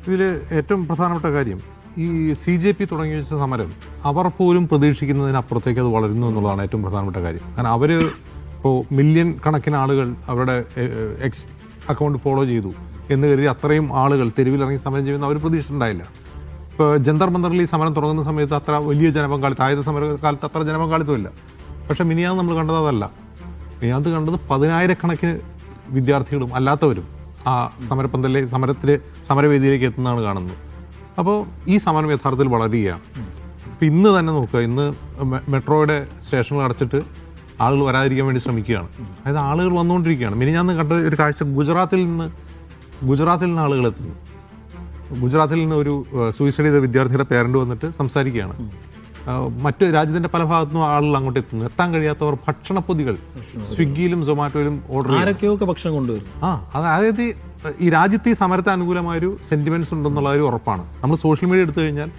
ഇതിൽ ഏറ്റവും പ്രധാനപ്പെട്ട കാര്യം ഈ CJP തുടങ്ങി വെച്ച സമരം അവർ പോലും പ്രതീക്ഷിക്കുന്നതിനപ്പുറത്തേക്ക് അത് വളരുന്നു എന്നുള്ളതാണ് ഏറ്റവും പ്രധാനപ്പെട്ട കാര്യം. കാരണം അവർ ഇപ്പോൾ മില്യൺ കണക്കിന് ആളുകൾ അവരുടെ എക്സ് അക്കൗണ്ട് ഫോളോ ചെയ്തു എന്ന് കരുതി അത്രയും ആളുകൾ തെരുവിലിറങ്ങി സമരം ചെയ്യുന്ന അവർ പ്രതീക്ഷിച്ചിട്ടുണ്ടായില്ല. ഇപ്പോൾ ജന്തർ മന്ദറിൽ ഈ സമരം തുടങ്ങുന്ന സമയത്ത് അത്ര വലിയ ജനപങ്കാളിത്തം, ആയുധ സമരകാലത്ത് അത്ര ജനപങ്കാളിത്തമില്ല. പക്ഷേ മിനിയാന്ന് നമ്മൾ കണ്ടത് അതല്ല. മിനിയാന്ന് കണ്ടത് 10,000-കണക്കിന് വിദ്യാർത്ഥികളും അല്ലാത്തവരും ആ സമരവേദിയിലേക്ക് എത്തുന്നതാണ് കാണുന്നത്. അപ്പോൾ ഈ സമരം യഥാർത്ഥത്തിൽ വളരുകയാണ്. ഇപ്പം ഇന്ന് തന്നെ നോക്കുക, ഇന്ന് മെട്രോയുടെ സ്റ്റേഷനുകൾ അടച്ചിട്ട് ആളുകൾ വരാതിരിക്കാൻ വേണ്ടി ശ്രമിക്കുകയാണ്. അതായത് ആളുകൾ വന്നുകൊണ്ടിരിക്കുകയാണ്. മിനിഞ്ഞാന്ന് കണ്ട ഒരു കാഴ്ച, ഗുജറാത്തിൽ നിന്ന് ആളുകൾ എത്തുന്നു. ഗുജറാത്തിൽ നിന്ന് ഒരു സൂയിസൈഡ് ചെയ്ത വിദ്യാർത്ഥിയുടെ പേരന്റ് വന്നിട്ട് സംസാരിക്കുകയാണ്. മറ്റ് രാജ്യത്തിന്റെ പല ഭാഗത്തുനിന്നും ആളുകൾ അങ്ങോട്ട് എത്തുന്നു. എത്താൻ കഴിയാത്തവർ ഭക്ഷണപ്പൊതികൾ സ്വിഗ്ഗിയിലും സൊമാറ്റോയിലും ഓർഡർ ആരൊക്കെയൊക്കെ ഭക്ഷണം കൊണ്ടുവരും. അതായത് ഈ രാജ്യത്ത് ഈ സമരത്തെ അനുകൂലമായൊരു സെന്റിമെന്റ്സ് ഉണ്ടെന്നുള്ള ഒരു ഉറപ്പാണ്. നമ്മൾ സോഷ്യൽ മീഡിയ എടുത്തു കഴിഞ്ഞാൽ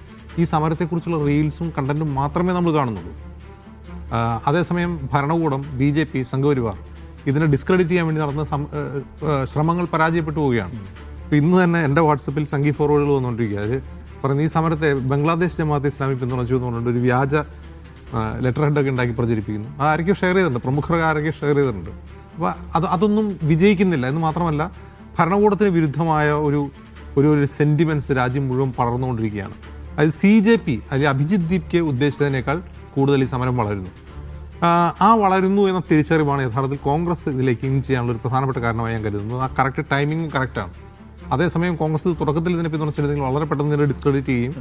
ഈ സമരത്തെക്കുറിച്ചുള്ള റീൽസും കണ്ടന്റും മാത്രമേ നമ്മൾ കാണുന്നുള്ളൂ. അതേസമയം ഭരണകൂടം, BJP, സംഘപരിവാർ ഇതിനെ ഡിസ്ക്രെഡിറ്റ് ചെയ്യാൻ വേണ്ടി നടന്ന ശ്രമങ്ങൾ പരാജയപ്പെട്ടു പോവുകയാണ്. ഇന്ന് തന്നെ എൻ്റെ വാട്സപ്പിൽ സംഘി ഫോർവേഡുകൾ വന്നുകൊണ്ടിരിക്കുക. അത് പറയുന്നത് ഈ സമരത്തെ ബംഗ്ലാദേശ് ജമാഅത്തെ ഇസ്ലാമി പിന്തുണച്ചു എന്ന് പറഞ്ഞിട്ട് ഒരു വ്യാജ ലെറ്റർ ഹെഡൊക്കെ ഉണ്ടാക്കി പ്രചരിപ്പിക്കുന്നു. അത് ആരൊക്കെ ഷെയർ ചെയ്തിട്ടുണ്ട്, പ്രമുഖർ ആരൊക്കെ ഷെയർ ചെയ്തിട്ടുണ്ട്. അപ്പോൾ അതൊന്നും വിജയിക്കുന്നില്ല എന്ന് മാത്രമല്ല, ഭരണകൂടത്തിന് വിരുദ്ധമായ ഒരു സെന്റിമെന്റ്സ് രാജ്യം മുഴുവൻ പടർന്നുകൊണ്ടിരിക്കുകയാണ്. അത് CJP അല്ലെങ്കിൽ അഭിജിത് ദീപ്ക്ക് ഉദ്ദേശിച്ചതിനേക്കാൾ കൂടുതൽ ഈ സമരം വളരുന്നു. വളരുന്നു എന്ന തിരിച്ചറിവാണ് യഥാർത്ഥത്തിൽ കോൺഗ്രസ് ഇതിലേക്ക് ഇൻ ചെയ്യാനുള്ള ഒരു പ്രധാനപ്പെട്ട കാരണമായി ഞാൻ കരുതുന്നത്. ആ കറക്റ്റ് ടൈമിങ്ങും കറക്റ്റാണ്. അതേസമയം കോൺഗ്രസ് തുടക്കത്തിൽ ഇതിനെ പിന്തുണച്ചിരുന്നെങ്കിൽ വളരെ പെട്ടെന്ന് ഇതിനെ ഡിസ്ക്രെഡിറ്റ് ചെയ്യുകയും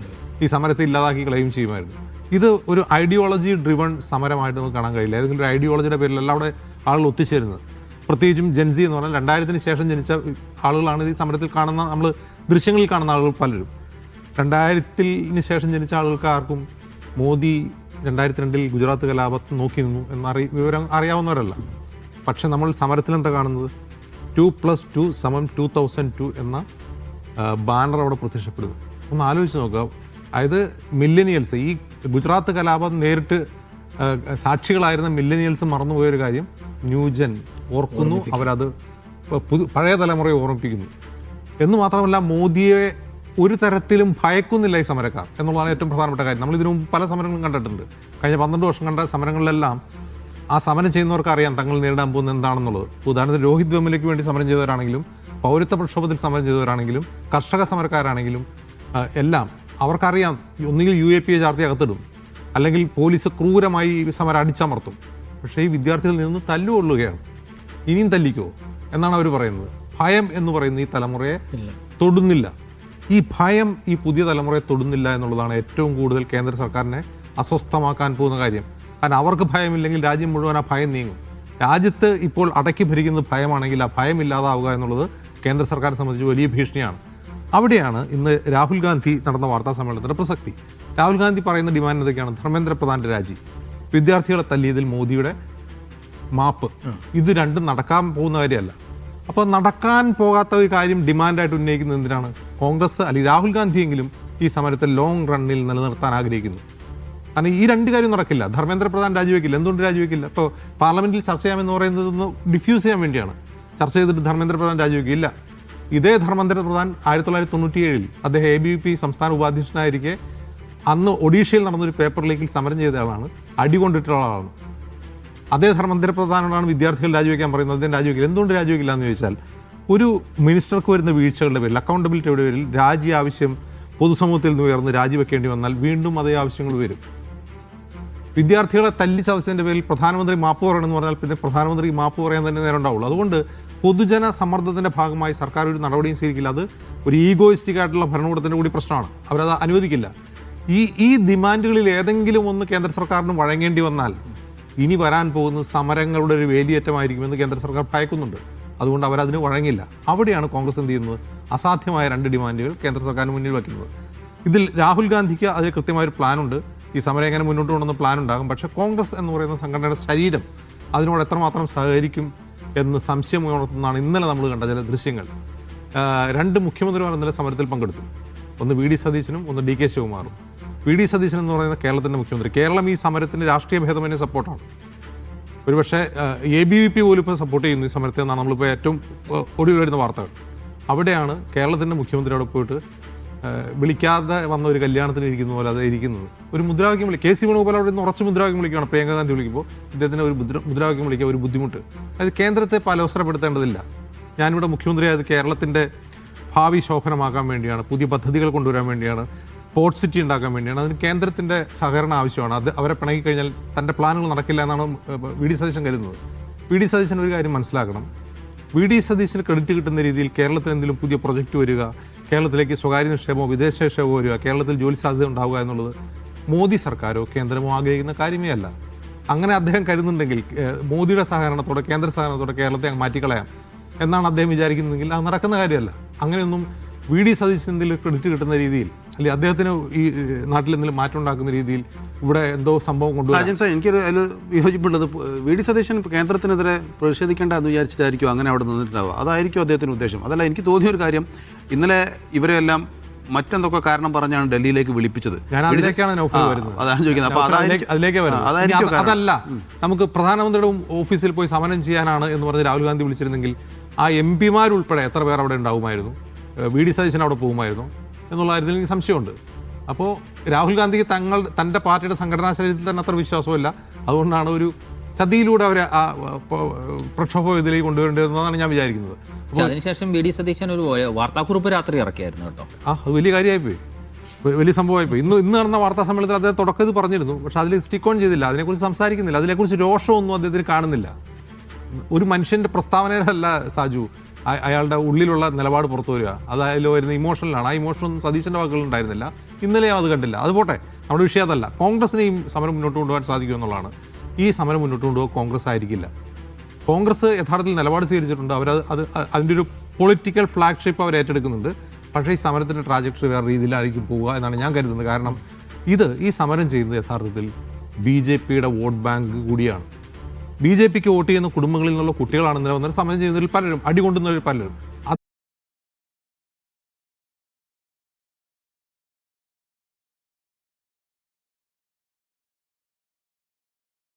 ഈ സമരത്തെ ഇല്ലാതാക്കി കളയുകയും ചെയ്യുമായിരുന്നു. ഇത് ഒരു ഐഡിയോളജി ഡ്രിവൺ സമരമായിട്ട് നമുക്ക് കാണാൻ കഴിയില്ല. ഏതെങ്കിലും ഒരു ഐഡിയോളജിയുടെ പേരിലല്ല അവിടെ ആളുകൾ ഒത്തുചേരുന്നത്. പ്രത്യേകിച്ചും ജെൻസി എന്ന് പറഞ്ഞാൽ 2000-ന് ശേഷം ജനിച്ച ആളുകളാണ് ഈ സമരത്തിൽ കാണുന്ന, നമ്മൾ ദൃശ്യങ്ങളിൽ കാണുന്ന ആളുകൾ പലരും. 2000-ന് ശേഷം ജനിച്ച ആളുകൾക്ക് ആർക്കും മോദി 2002 ഗുജറാത്ത് കലാപത്ത് നോക്കി നിന്നു എന്ന വിവരം അറിയാവുന്നവരല്ല. പക്ഷെ നമ്മൾ സമരത്തിൽ എന്താ കാണുന്നത്? 2+2 = 2002 എന്ന ബാനർ അവിടെ പ്രത്യക്ഷപ്പെടുന്നു. ഒന്ന് ആലോചിച്ച് നോക്കുക. അതായത് മില്ലനിയൽസ്, ഈ ഗുജറാത്ത് കലാപം നേരിട്ട് സാക്ഷികളായിരുന്ന മില്ലനിയൽസ് മറന്നുപോയൊരു കാര്യം ന്യൂജൻ ഓർക്കുന്നു. അവരത് പഴയ തലമുറയെ ഓർമ്മിപ്പിക്കുന്നു. എന്ന് മാത്രമല്ല, മോദിയെ ഒരു തരത്തിലും ഭയക്കുന്നില്ല ഈ സമരക്കാർ എന്നുള്ളതാണ് ഏറ്റവും പ്രധാനപ്പെട്ട കാര്യം. നമ്മൾ ഇതിനു മുമ്പ് പല സമരങ്ങളും കണ്ടിട്ടുണ്ട്. കഴിഞ്ഞ 12 വർഷം കണ്ട സമരങ്ങളിലെല്ലാം ആ സമരം ചെയ്യുന്നവർക്ക് അറിയാം തങ്ങൾ നേരിടാൻ പോകുന്നത് എന്താണെന്നുള്ളത്. ഉദാഹരണത്തിന് രോഹിത് വെമുലയ്ക്ക് വേണ്ടി സമരം ചെയ്തവരാണെങ്കിലും, പൗരത്വ പ്രക്ഷോഭത്തിൽ സമരം ചെയ്തവരാണെങ്കിലും, കർഷക സമരക്കാരാണെങ്കിലും എല്ലാം അവർക്കറിയാം ഒന്നുകിൽ UAPA ചാർത്തി അകത്തിടും, അല്ലെങ്കിൽ പോലീസ് ക്രൂരമായി സമരം അടിച്ചമർത്തും. പക്ഷേ ഈ വിദ്യാർത്ഥികളിൽ നിന്ന് തല്ലുകൊള്ളുകയാണ്. ഇനിയും തല്ലിക്കോ എന്നാണ് അവർ പറയുന്നത്. ഭയം എന്ന് പറയുന്ന ഈ തലമുറയെ തൊടുന്നില്ല. ഈ ഭയം ഈ പുതിയ തലമുറയെ തൊടുന്നില്ല എന്നുള്ളതാണ് ഏറ്റവും കൂടുതൽ കേന്ദ്ര സർക്കാരിനെ അസ്വസ്ഥമാക്കാൻ പോകുന്ന കാര്യം. കാരണം അവർക്ക് ഭയമില്ലെങ്കിൽ രാജ്യം മുഴുവൻ ആ ഭയം നീങ്ങും. രാജ്യത്ത് ഇപ്പോൾ അടക്കി ഭരിക്കുന്നത് ഭയമാണെങ്കിൽ ആ ഭയം ഇല്ലാതാവുക എന്നുള്ളത് കേന്ദ്ര സർക്കാരിനെ സംബന്ധിച്ച് വലിയ ഭീഷണിയാണ്. അവിടെയാണ് ഇന്ന് രാഹുൽ ഗാന്ധി നടന്ന വാർത്താ സമ്മേളനത്തിൻ്റെ പ്രസക്തി. രാഹുൽ ഗാന്ധി പറയുന്ന ഡിമാൻഡ് എന്തൊക്കെയാണ്? ധർമ്മേന്ദ്ര പ്രധാന്റെ രാജി, വിദ്യാർത്ഥികളെ തല്ലിയതിൽ മോദിയുടെ മാപ്പ്. ഇത് രണ്ടും നടക്കാൻ പോകുന്ന കാര്യമല്ല. അപ്പോൾ നടക്കാൻ പോകാത്ത ഒരു കാര്യം ഡിമാൻഡായിട്ട് ഉന്നയിക്കുന്നത് എന്തിനാണ്? കോൺഗ്രസ് അല്ലെങ്കിൽ രാഹുൽ ഗാന്ധിയെങ്കിലും ഈ സമരത്തെ ലോങ് റണ്ണിൽ നിലനിർത്താൻ ആഗ്രഹിക്കുന്നു. കാരണം ഈ രണ്ട് കാര്യം നടക്കില്ല. ധർമ്മേന്ദ്ര പ്രധാൻ രാജിവെക്കില്ല. എന്തുകൊണ്ട് രാജിവെക്കില്ല? ഇപ്പോൾ പാർലമെന്റിൽ ചർച്ച ചെയ്യാമെന്ന് പറയുന്നത് ഒന്ന് ഡിഫ്യൂസ് ചെയ്യാൻ വേണ്ടിയാണ്. ചർച്ച ചെയ്തിട്ട് ധർമ്മേന്ദ്ര പ്രധാൻ രാജിവെക്കില്ല. ഇതേ ധർമ്മേന്ദ്ര പ്രധാൻ 1997 അദ്ദേഹം ABVP സംസ്ഥാന ഉപാധ്യക്ഷനായിരിക്കെ അന്ന് ഒഡീഷയിൽ നടന്നൊരു പേപ്പർ ലീക്കിൽ സമരം ചെയ്ത ആളാണ്, അടികൊണ്ടിട്ടുള്ള ആളാണ്. അതേ ധർമ്മേന്ദ്ര പ്രധാനോടാണ് വിദ്യാർത്ഥികൾ രാജിവെക്കാൻ പറയുന്നത്. അദ്ദേഹം രാജിവെക്കില്ല. എന്തുകൊണ്ട് രാജിവെക്കില്ല എന്ന് ചോദിച്ചാൽ, ഒരു മിനിസ്റ്റർക്ക് വരുന്ന വീഴ്ചകളുടെ പേരിൽ, അക്കൗണ്ടബിലിറ്റിയുടെ പേരിൽ രാജി ആവശ്യം പൊതുസമൂഹത്തിൽ നിന്ന് ഉയർന്ന് രാജിവെക്കേണ്ടി വന്നാൽ വീണ്ടും അതേ ആവശ്യങ്ങൾ വരും. വിദ്യാർത്ഥികളെ തല്ലി ചതച്ചതിൻ്റെ പേരിൽ പ്രധാനമന്ത്രി മാപ്പ് പറയണമെന്ന് പറഞ്ഞാൽ പിന്നെ പ്രധാനമന്ത്രി മാപ്പ് പറയാൻ തന്നെ നേരം ഉണ്ടാവുള്ളൂ. അതുകൊണ്ട് പൊതുജന സമ്മർദ്ദത്തിൻ്റെ ഭാഗമായി സർക്കാർ ഒരു നടപടിയും സ്വീകരിക്കില്ല. അത് ഒരു ഈഗോയിസ്റ്റിക് ആയിട്ടുള്ള ഭരണകൂടത്തിൻ്റെ കൂടി പ്രശ്നമാണ്. അവരത് അനുവദിക്കില്ല. ഈ ഡിമാൻഡുകളിൽ ഏതെങ്കിലും ഒന്ന് കേന്ദ്ര സർക്കാരിന് വഴങ്ങേണ്ടി വന്നാൽ ഇനി വരാൻ പോകുന്ന സമരങ്ങളുടെ ഒരു വേലിയേറ്റമായിരിക്കുമെന്ന് കേന്ദ്ര സർക്കാർ ഭയക്കുന്നുണ്ട്. അതുകൊണ്ട് അവരതിന് വഴങ്ങില്ല. അവിടെയാണ് കോൺഗ്രസ് എന്ത് ചെയ്യുന്നത്? അസാധ്യമായ 2 ഡിമാൻഡുകൾ കേന്ദ്ര സർക്കാരിന് മുന്നിൽ വയ്ക്കുന്നത്. ഇതിൽ രാഹുൽ ഗാന്ധിക്ക് അതിൽ കൃത്യമായൊരു പ്ലാനുണ്ട്. ഈ സമരം എങ്ങനെ മുന്നോട്ട് കൊണ്ടുവന്ന പ്ലാൻ ഉണ്ടാകും. പക്ഷേ കോൺഗ്രസ് എന്ന് പറയുന്ന സംഘടനയുടെ ശരീരം അതിനോട് എത്രമാത്രം സഹകരിക്കും എന്ന് സംശയം ഉണർത്തുന്നതാണ് ഇന്നലെ നമ്മൾ കണ്ട ചില ദൃശ്യങ്ങൾ. 2 മുഖ്യമന്ത്രിമാർ ഇന്നലെ സമരത്തിൽ പങ്കെടുത്തു. ഒന്ന് VD സതീശനും ഒന്ന് DK ശിവകുമാറും. VD സതീശൻ എന്ന് പറയുന്ന കേരളത്തിൻ്റെ മുഖ്യമന്ത്രി. കേരളം ഈ സമരത്തിന് രാഷ്ട്രീയ ഭേദമന്യേ സപ്പോർട്ടാണ്. ഒരുപക്ഷെ ABVP പോലും ഇപ്പോൾ സപ്പോർട്ട് ചെയ്യുന്നു ഈ സമരത്തെ എന്നാണ് നമ്മളിപ്പോൾ ഏറ്റവും ഒടുവിൽ വരുന്ന വാർത്തകൾ. അവിടെയാണ് കേരളത്തിൻ്റെ മുഖ്യമന്ത്രി അവിടെ പോയിട്ട് വിളിക്കാതെ വന്ന ഒരു കല്യാണത്തിന് ഇരിക്കുന്ന പോലെ അത് ഇരിക്കുന്നത്. ഒരു മുദ്രാവാക്യം കെ സി വേണുഗോപാൽ അവിടെ നിന്ന് ഉറച്ച് മുദ്രാവാക്യം വിളിക്കുകയാണ്. പ്രിയങ്ക ഗാന്ധി വിളിക്കുമ്പോൾ ഇദ്ദേഹത്തിന് ഒരു മുദ്രാവാക്യം വിളിക്കുക ഒരു ബുദ്ധിമുട്ട്. അത് കേന്ദ്രത്തെ പലോസരപ്പെടുത്തേണ്ടതില്ല. ഞാനിവിടെ മുഖ്യമന്ത്രിയായത് കേരളത്തിൻ്റെ ഭാവി ശോഭനമാക്കാൻ വേണ്ടിയാണ്, പുതിയ പദ്ധതികൾ കൊണ്ടുവരാൻ വേണ്ടിയാണ്, പോർട്ട് സിറ്റി ഉണ്ടാക്കാൻ വേണ്ടിയാണ്. അതിന് കേന്ദ്രത്തിൻ്റെ സഹകരണം ആവശ്യമാണ്. അത് അവരെ പിണങ്ങിക്കഴിഞ്ഞാൽ തൻ്റെ പ്ലാനുകൾ നടക്കില്ല എന്നാണ് വി ഡി സതീശൻ കരുതുന്നത്. വി ഡി സതീശൻ ഒരു കാര്യം മനസ്സിലാക്കണം. വി ഡി സതീശന് ക്രെഡിറ്റ് കിട്ടുന്ന രീതിയിൽ കേരളത്തിൽ എന്തെങ്കിലും പുതിയ പ്രൊജക്റ്റ് വരിക, കേരളത്തിലേക്ക് സ്വകാര്യ നിക്ഷേപമോ വിദേശ നിക്ഷേപമോ വരിക, കേരളത്തിൽ ജോലി സാധ്യത ഉണ്ടാവുക എന്നുള്ളത് മോദി സർക്കാരോ കേന്ദ്രമോ ആഗ്രഹിക്കുന്ന കാര്യമേ അല്ല. അങ്ങനെ അദ്ദേഹം കരുതുന്നുണ്ടെങ്കിൽ മോദിയുടെ സഹകരണത്തോടെ, കേന്ദ്ര സഹകരണത്തോടെ കേരളത്തെ അങ്ങ് മാറ്റിക്കളയാം എന്നാണ് അദ്ദേഹം വിചാരിക്കുന്നതെങ്കിൽ അത് നടക്കുന്ന കാര്യമല്ല. അങ്ങനെയൊന്നും വി ഡി സതീശൻ എന്തെങ്കിലും ക്രെഡിറ്റ് കിട്ടുന്ന രീതിയിൽ, അല്ലെങ്കിൽ അദ്ദേഹത്തിന് ഈ നാട്ടിൽ എന്തെങ്കിലും മാറ്റം ഉണ്ടാക്കുന്ന രീതിയിൽ ഇവിടെ എന്തോ സംഭവം കൊണ്ടുവരാം. എനിക്കൊരു അതിൽ വിയോജിപ്പുള്ളത്, വി ഡി സതീശൻ കേന്ദ്രത്തിനെതിരെ പ്രതിഷേധിക്കേണ്ട എന്ന് വിചാരിച്ചിട്ടായിരിക്കും അങ്ങനെ അവിടെ നിന്നിട്ടുണ്ടാവുക. അതായിരിക്കും അദ്ദേഹത്തിൻ്റെ ഉദ്ദേശം. അതല്ല, എനിക്ക് തോന്നിയൊരു കാര്യം, ഇന്നലെ ഇവരെല്ലാം മറ്റെന്തൊക്കെ കാരണം പറഞ്ഞാണ് ഡൽഹിയിലേക്ക് വിളിപ്പിച്ചത്. അതാണ് ചോദിക്കുന്നത്. അതല്ല, നമുക്ക് പ്രധാനമന്ത്രിയുടെ ഓഫീസിൽ പോയി സമരം ചെയ്യാനാണ് എന്ന് പറഞ്ഞ് രാഹുൽ ഗാന്ധി വിളിച്ചിരുന്നെങ്കിൽ ആ എം പിമാരുൾപ്പെടെ എത്ര പേർ അവിടെ ഉണ്ടാവുമായിരുന്നു, വി ഡി സതീശൻ അവിടെ പോകുമായിരുന്നു എന്നുള്ള കാര്യത്തിൽ എനിക്ക് സംശയമുണ്ട്. അപ്പോൾ രാഹുൽ ഗാന്ധിക്ക് തൻ്റെ പാർട്ടിയുടെ സംഘടനാ ശരീരത്തിൽ തന്നെ അത്ര വിശ്വാസമില്ല. അതുകൊണ്ടാണ് ഒരു ചതിയിലൂടെ അവരെ ആ പ്രക്ഷോഭ ഇതിലേക്ക് കൊണ്ടുവരേണ്ടതെന്നാണ് ഞാൻ വിചാരിക്കുന്നത്. അതിനുശേഷം വി ഡി സതീശൻ ഒരു വാർത്താക്കുറിപ്പ് രാത്രി ഇറക്കിയായിരുന്നു കേട്ടോ. അത് വലിയ കാര്യമായിപ്പോയി, വലിയ സംഭവമായിപ്പോയി. ഇന്ന് നടന്ന വാർത്താ സമ്മേളനത്തിൽ അദ്ദേഹം തുടക്കത്തിൽ പറഞ്ഞിരുന്നു, പക്ഷെ അതിൽ സ്റ്റിക്ക് ഓൺ ചെയ്തില്ല, അതിനെക്കുറിച്ച് സംസാരിക്കുന്നില്ല, അതിനെക്കുറിച്ച് രോഷമൊന്നും അദ്ദേഹത്തിന് കാണുന്നില്ല. ഒരു മനുഷ്യൻ്റെ പ്രസ്താവനയിലല്ല സാജു അയാളുടെ ഉള്ളിലുള്ള നിലപാട് പുറത്തു വരിക, അതായത് വരുന്ന ഇമോഷനിലാണ്. ആ ഇമോഷനൊന്നും സതീശൻ്റെ വാക്കുകൾ ഉണ്ടായിരുന്നില്ല. ഇന്നലെയും അത് കണ്ടില്ല. അതുപോട്ടെ, നമ്മുടെ വിഷയം അതല്ല. കോൺഗ്രസിന് ഈ സമരം മുന്നോട്ട് കൊണ്ടുപോകാൻ സാധിക്കുമെന്നുള്ളതാണ്. ഈ സമരം മുന്നോട്ട് കൊണ്ടുപോകാൻ കോൺഗ്രസ് ആയിരിക്കില്ല. കോൺഗ്രസ് യഥാർത്ഥത്തിൽ നിലപാട് സ്വീകരിച്ചിട്ടുണ്ട്. അതിൻ്റെ ഒരു പൊളിറ്റിക്കൽ ഫ്ലാഗ്ഷിപ്പ് അവർ ഏറ്റെടുക്കുന്നുണ്ട്. പക്ഷേ ഈ സമരത്തിൻ്റെ ട്രാജക്ടറി വേറെ രീതിയിലായിരിക്കും പോവുക എന്നാണ് ഞാൻ കരുതുന്നത്. കാരണം ഈ സമരം ചെയ്യുന്നത് യഥാർത്ഥത്തിൽ BJPയുടെ വോട്ട് ബാങ്ക് കൂടിയാണ്. BJPക്ക് വോട്ട് ചെയ്യുന്ന കുടുംബങ്ങളിൽ നിന്നുള്ള കുട്ടികളാണ് ഇന്നലെ വന്നിട്ട് സമരം ചെയ്യുന്നതിൽ പലരും, അടികൊണ്ടുന്നവരിൽ പലരും.